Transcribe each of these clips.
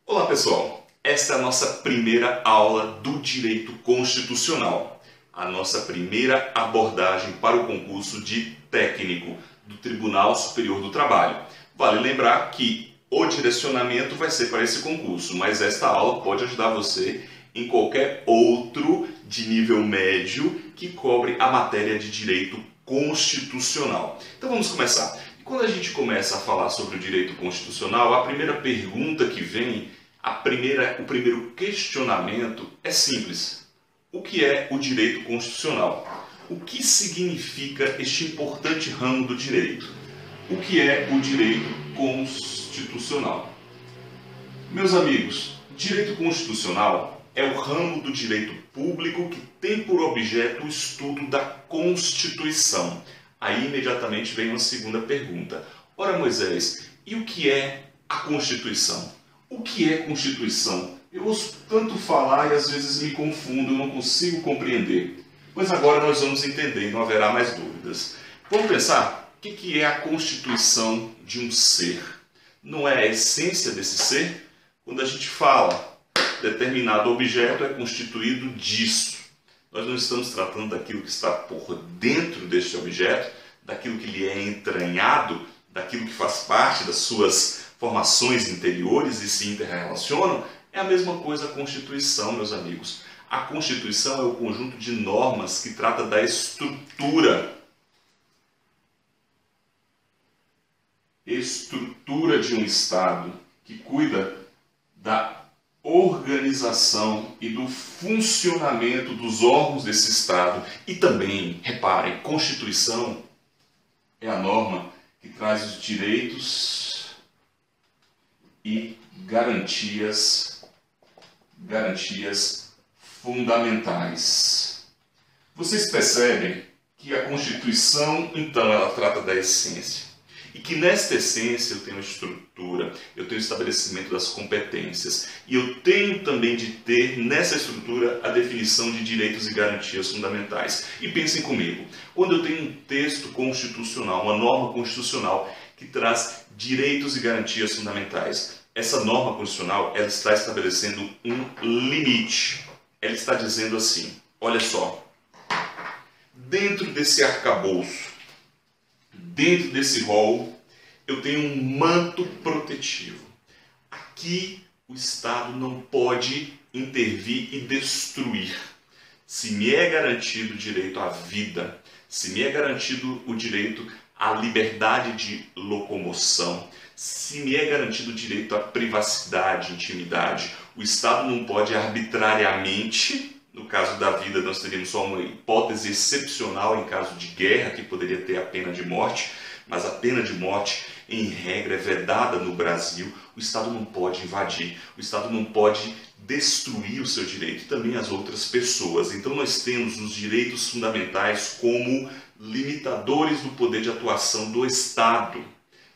Olá pessoal, esta é a nossa primeira aula do Direito Constitucional, a nossa primeira abordagem para o concurso de técnico do Tribunal Superior do Trabalho. Vale lembrar que o direcionamento vai ser para esse concurso, mas esta aula pode ajudar você em qualquer outro de nível médio que cobre a matéria de Direito Constitucional. Então vamos começar. Quando a gente começa a falar sobre o Direito Constitucional, a primeira pergunta que vem, o primeiro questionamento é simples. O que é o direito constitucional? O que significa este importante ramo do direito? O que é o direito constitucional? Meus amigos, direito constitucional é o ramo do direito público que tem por objeto o estudo da Constituição. Aí imediatamente vem uma segunda pergunta. Ora, Moisés, e o que é a Constituição? O que é Constituição? Eu ouço tanto falar e às vezes me confundo, eu não consigo compreender. Pois agora nós vamos entender e não haverá mais dúvidas. Vamos pensar, o que é a constituição de um ser? Não é a essência desse ser? Quando a gente fala, determinado objeto é constituído disso. Nós não estamos tratando daquilo que está por dentro deste objeto, daquilo que lhe é entranhado, daquilo que faz parte das suas formações interiores e se interrelacionam. É a mesma coisa a Constituição, meus amigos. A Constituição é o conjunto de normas que trata da estrutura de um Estado, que cuida da organização e do funcionamento dos órgãos desse Estado. E também, reparem, Constituição é a norma que traz os direitos e garantias fundamentais. Vocês percebem que a Constituição, então, ela trata da essência. E que nesta essência eu tenho a estrutura, eu tenho o estabelecimento das competências. E eu tenho também de ter nessa estrutura a definição de direitos e garantias fundamentais. E pensem comigo, quando eu tenho um texto constitucional, uma norma constitucional que traz direitos e garantias fundamentais, essa norma constitucional ela está estabelecendo um limite. Ela está dizendo assim, olha só, dentro desse arcabouço, dentro desse rol, eu tenho um manto protetivo. Aqui o Estado não pode intervir e destruir. Se me é garantido o direito à vida, se me é garantido o direito à liberdade de locomoção, se me é garantido o direito à privacidade, intimidade, o Estado não pode arbitrariamente. No caso da vida, nós teríamos só uma hipótese excepcional em caso de guerra, que poderia ter a pena de morte, mas a pena de morte, em regra, é vedada no Brasil. O Estado não pode invadir, o Estado não pode destruir o seu direito e também as outras pessoas. Então nós temos os direitos fundamentais como limitadores do poder de atuação do Estado.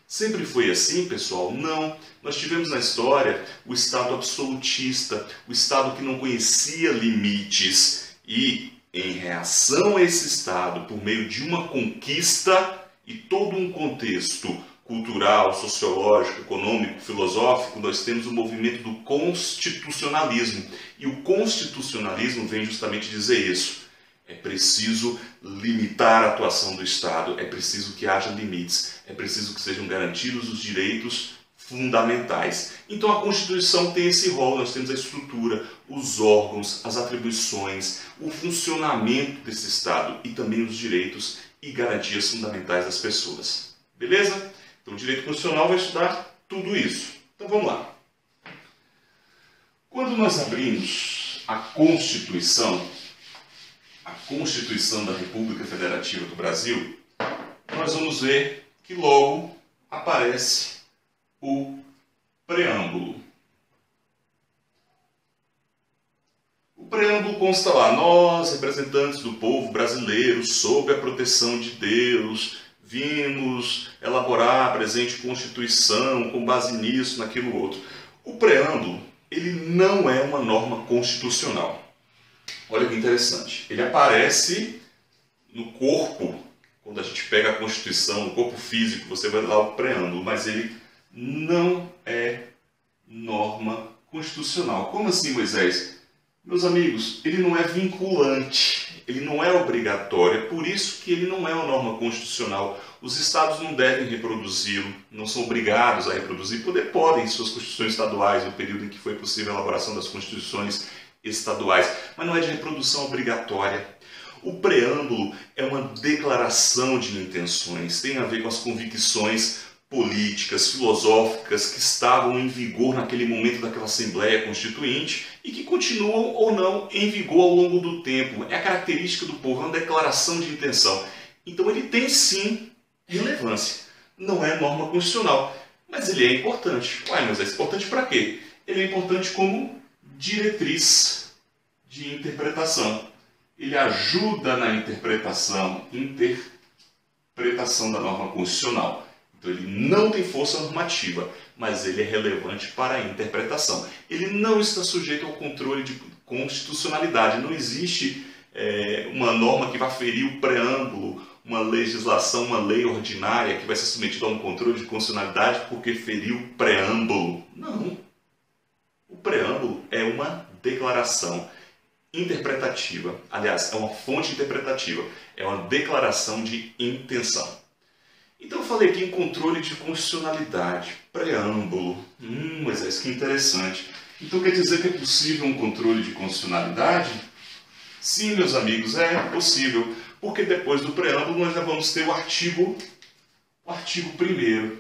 Sempre foi assim, pessoal? Não. Nós tivemos na história o Estado absolutista, o Estado que não conhecia limites e, em reação a esse Estado, por meio de uma conquista e todo um contexto cultural, sociológico, econômico, filosófico, nós temos o movimento do constitucionalismo. E o constitucionalismo vem justamente dizer isso. É preciso limitar a atuação do Estado, é preciso que haja limites, é preciso que sejam garantidos os direitos fundamentais. Então a Constituição tem esse rol, nós temos a estrutura, os órgãos, as atribuições, o funcionamento desse Estado e também os direitos e garantias fundamentais das pessoas. Beleza? Então o direito constitucional vai estudar tudo isso. Então vamos lá. Quando nós abrimos a Constituição da República Federativa do Brasil, nós vamos ver que logo aparece o preâmbulo. O preâmbulo consta lá, nós, representantes do povo brasileiro, sob a proteção de Deus, vimos elaborar a presente Constituição com base nisso, naquilo outro. O preâmbulo, ele não é uma norma constitucional. Olha que interessante, ele aparece no corpo, quando a gente pega a Constituição, o corpo físico, você vai lá o preâmbulo, mas ele não é norma constitucional. Como assim, Moisés? Meus amigos, ele não é vinculante, ele não é obrigatório, é por isso que ele não é uma norma constitucional. Os estados não devem reproduzi-lo, não são obrigados a reproduzir, podem em suas constituições estaduais, no período em que foi possível a elaboração das constituições estaduais, mas não é de reprodução obrigatória. O preâmbulo é uma declaração de intenções, tem a ver com as convicções políticas, filosóficas que estavam em vigor naquele momento daquela Assembleia Constituinte e que continuam ou não em vigor ao longo do tempo. É a característica do povo, é uma declaração de intenção. Então ele tem sim relevância. Não é norma constitucional, mas ele é importante. Uai, mas é importante para quê? Ele é importante como diretriz de interpretação. Ele ajuda na interpretação da norma constitucional. Então ele não tem força normativa, mas ele é relevante para a interpretação. Ele não está sujeito ao controle de constitucionalidade. Não existe uma norma que vai ferir o preâmbulo, uma legislação, uma lei ordinária que vai ser submetida a um controle de constitucionalidade porque feriu o preâmbulo. Não. O preâmbulo é uma declaração interpretativa. Aliás, é uma fonte interpretativa. É uma declaração de intenção. Então eu falei aqui em controle de constitucionalidade, preâmbulo. Moisés, que interessante. Então quer dizer que é possível um controle de constitucionalidade? Sim, meus amigos, é possível. Porque depois do preâmbulo nós já vamos ter o artigo 1º.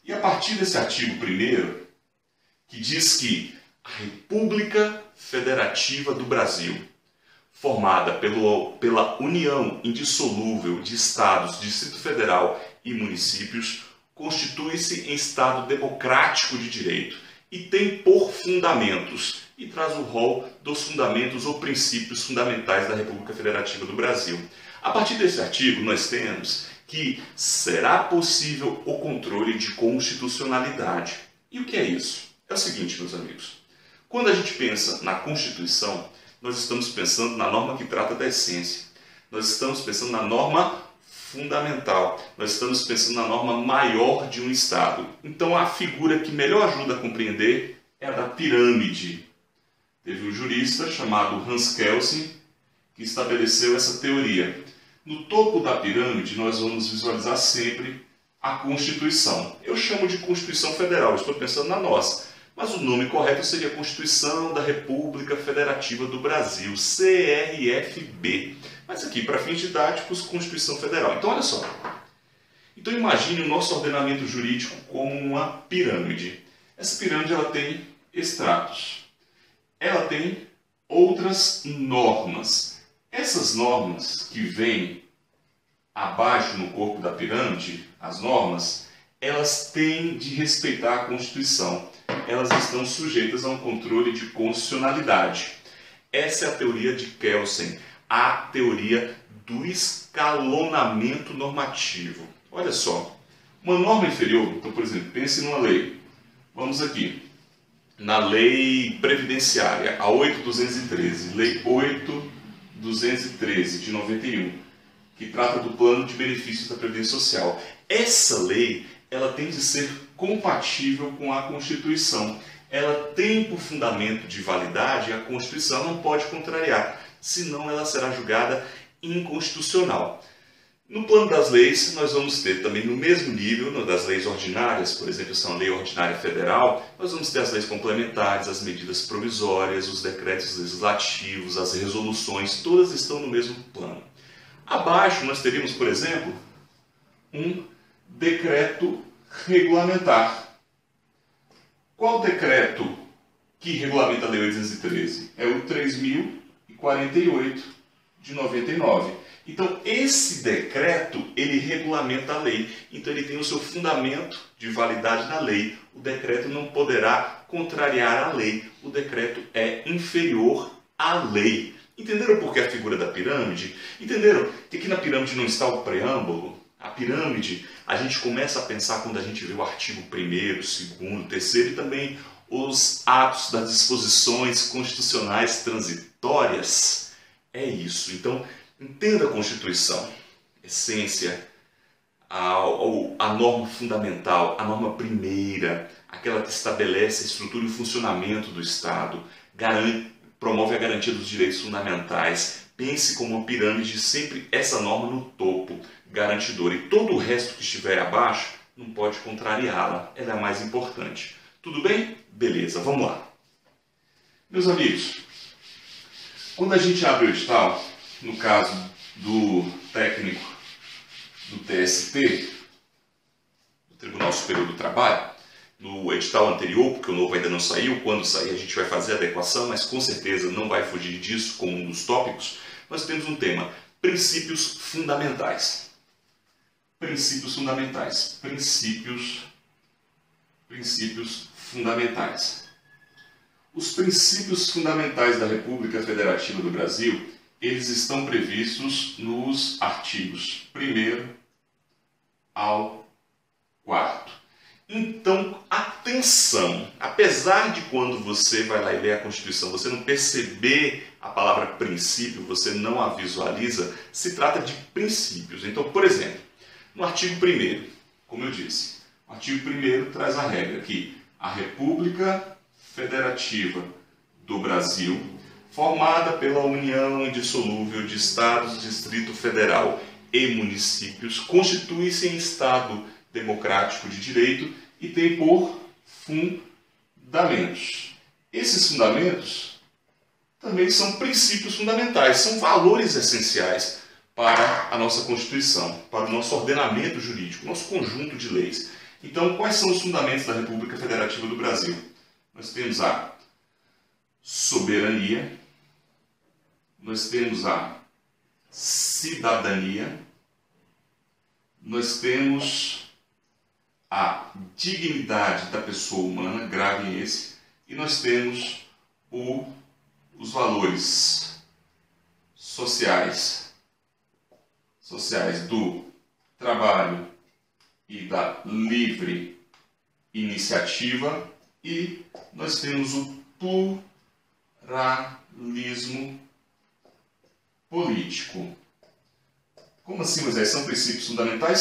E a partir desse artigo 1º, que diz que a República Federativa do Brasil, formada pela união indissolúvel de Estados, Distrito Federal e municípios, constitui-se em Estado democrático de direito e tem por fundamentos, e traz o rol dos fundamentos ou princípios fundamentais da República Federativa do Brasil. A partir desse artigo, nós temos que será possível o controle de constitucionalidade. E o que é isso? É o seguinte, meus amigos. Quando a gente pensa na Constituição, nós estamos pensando na norma que trata da essência. Nós estamos pensando na norma fundamental. Nós estamos pensando na norma maior de um Estado. Então, a figura que melhor ajuda a compreender é a da pirâmide. Teve um jurista chamado Hans Kelsen que estabeleceu essa teoria. No topo da pirâmide, nós vamos visualizar sempre a Constituição. Eu chamo de Constituição Federal, estou pensando na nossa. Mas o nome correto seria Constituição da República Federativa do Brasil, CRFB. Mas aqui, para fins didáticos, Constituição Federal. Então, olha só. Então, imagine o nosso ordenamento jurídico como uma pirâmide. Essa pirâmide ela tem estratos. Ela tem outras normas. Essas normas que vêm abaixo no corpo da pirâmide, as normas, elas têm de respeitar a Constituição. Elas estão sujeitas a um controle de constitucionalidade. Essa é a teoria de Kelsen, a teoria do escalonamento normativo. Olha só, uma norma inferior, então, por exemplo, pense numa lei. Vamos aqui, na lei previdenciária, a 8.213, lei 8.213 de 91, que trata do plano de benefícios da Previdência Social. Essa lei, ela tem de ser compatível com a Constituição. Ela tem por fundamento de validade a Constituição, não pode contrariar, senão ela será julgada inconstitucional. No plano das leis, nós vamos ter também no mesmo nível das leis ordinárias, por exemplo, essa é uma lei ordinária federal, nós vamos ter as leis complementares, as medidas provisórias, os decretos legislativos, as resoluções, todas estão no mesmo plano. Abaixo nós teríamos, por exemplo, um decreto regulamentar. Qual decreto que regulamenta a Lei 813? É o 3.048 de 99. Então, esse decreto, ele regulamenta a lei. Então, ele tem o seu fundamento de validade na lei. O decreto não poderá contrariar a lei. O decreto é inferior à lei. Entenderam por que a figura da pirâmide? Entenderam que aqui na pirâmide não está o preâmbulo? A pirâmide, a gente começa a pensar quando a gente vê o artigo 1º, 2º, 3º e também os atos das disposições constitucionais transitórias. É isso. Então, entenda a Constituição, essência, a norma fundamental, a norma primeira, aquela que estabelece a estrutura e o funcionamento do Estado, promove a garantia dos direitos fundamentais. Pense como uma pirâmide, sempre essa norma no topo, garantidora. E todo o resto que estiver abaixo não pode contrariá-la, ela é a mais importante. Tudo bem? Beleza, vamos lá. Meus amigos, quando a gente abre o edital, no caso do técnico do TST, do Tribunal Superior do Trabalho, no edital anterior, porque o novo ainda não saiu, quando sair a gente vai fazer a adequação, mas com certeza não vai fugir disso como um dos tópicos, nós temos um tema, princípios fundamentais. Princípios fundamentais. Princípios fundamentais. Os princípios fundamentais da República Federativa do Brasil, eles estão previstos nos artigos 1º ao 4º. Então, atenção, apesar de quando você vai lá e lê a Constituição, você não perceber a palavra princípio, você não a visualiza, se trata de princípios. Então, por exemplo, no artigo 1º, como eu disse, o artigo 1º traz a regra que a República Federativa do Brasil, formada pela união indissolúvel de Estados, Distrito Federal e municípios, constitui-se em Estado democrático de direito e tem por fundamentos. Esses fundamentos também são princípios fundamentais, são valores essenciais para a nossa Constituição, para o nosso ordenamento jurídico, nosso conjunto de leis. Então, quais são os fundamentos da República Federativa do Brasil? Nós temos a soberania, nós temos a cidadania, nós temos a dignidade da pessoa humana, grave esse, e nós temos os valores sociais do trabalho e da livre iniciativa, e nós temos o pluralismo político. Como assim, Moisés? São princípios fundamentais?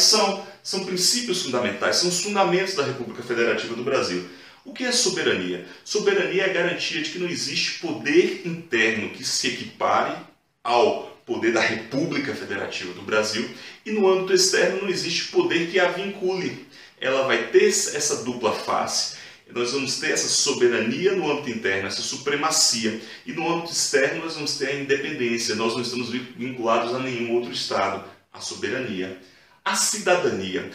São princípios fundamentais, são os fundamentos da República Federativa do Brasil. O que é soberania? Soberania é a garantia de que não existe poder interno que se equipare ao poder da República Federativa do Brasil, e no âmbito externo não existe poder que a vincule. Ela vai ter essa dupla face. Nós vamos ter essa soberania no âmbito interno, essa supremacia, e no âmbito externo nós vamos ter a independência, nós não estamos vinculados a nenhum outro Estado, a soberania. A cidadania,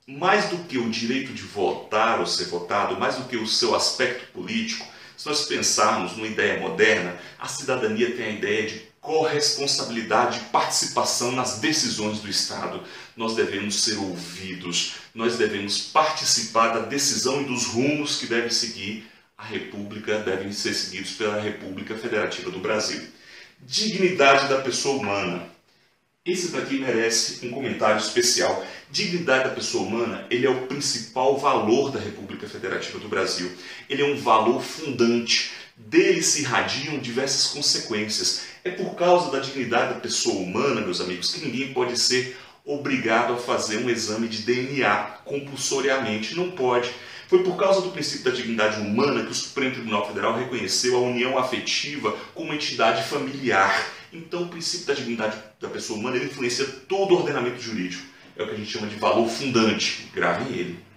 mais do que o direito de votar ou ser votado, mais do que o seu aspecto político, se nós pensarmos numa ideia moderna, a cidadania tem a ideia de corresponsabilidade e participação nas decisões do Estado. Nós devemos ser ouvidos, nós devemos participar da decisão e dos rumos que deve seguir a República, devem ser seguidos pela República Federativa do Brasil. Dignidade da pessoa humana. Esse daqui merece um comentário especial. Dignidade da pessoa humana, ele é o principal valor da República Federativa do Brasil. Ele é um valor fundante. Dele se irradiam diversas consequências. É por causa da dignidade da pessoa humana, meus amigos, que ninguém pode ser obrigado a fazer um exame de DNA compulsoriamente. Não pode. Foi por causa do princípio da dignidade humana que o Supremo Tribunal Federal reconheceu a união afetiva como entidade familiar. Então, o princípio da dignidade da pessoa humana ele influencia todo o ordenamento jurídico. É o que a gente chama de valor fundante. Gravem ele.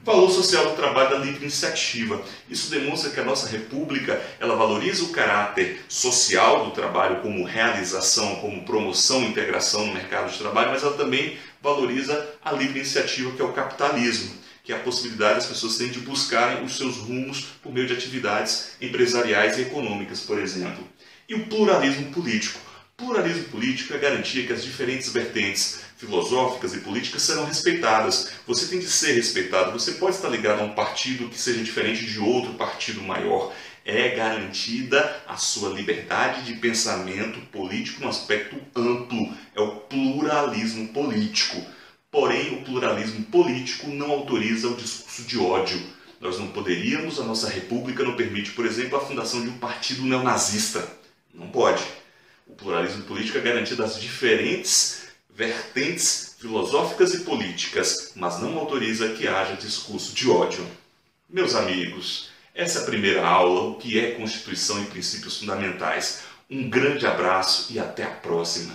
Valor social do trabalho da livre iniciativa. Isso demonstra que a nossa República ela valoriza o caráter social do trabalho como realização, como promoção e integração no mercado de trabalho, mas ela também valoriza a livre iniciativa, que é o capitalismo, que é a possibilidade das pessoas terem de buscarem os seus rumos por meio de atividades empresariais e econômicas, por exemplo. E o pluralismo político. Pluralismo político é a garantia que as diferentes vertentes filosóficas e políticas serão respeitadas. Você tem de ser respeitado. Você pode estar ligado a um partido que seja diferente de outro partido maior. É garantida a sua liberdade de pensamento político no aspecto amplo. É o pluralismo político. Porém, o pluralismo político não autoriza o discurso de ódio. Nós não poderíamos, a nossa república não permite, por exemplo, a fundação de um partido neonazista. Não pode. O pluralismo político é garantia das diferentes vertentes filosóficas e políticas, mas não autoriza que haja discurso de ódio. Meus amigos, essa é a primeira aula, o que é Constituição e Princípios Fundamentais. Um grande abraço e até a próxima.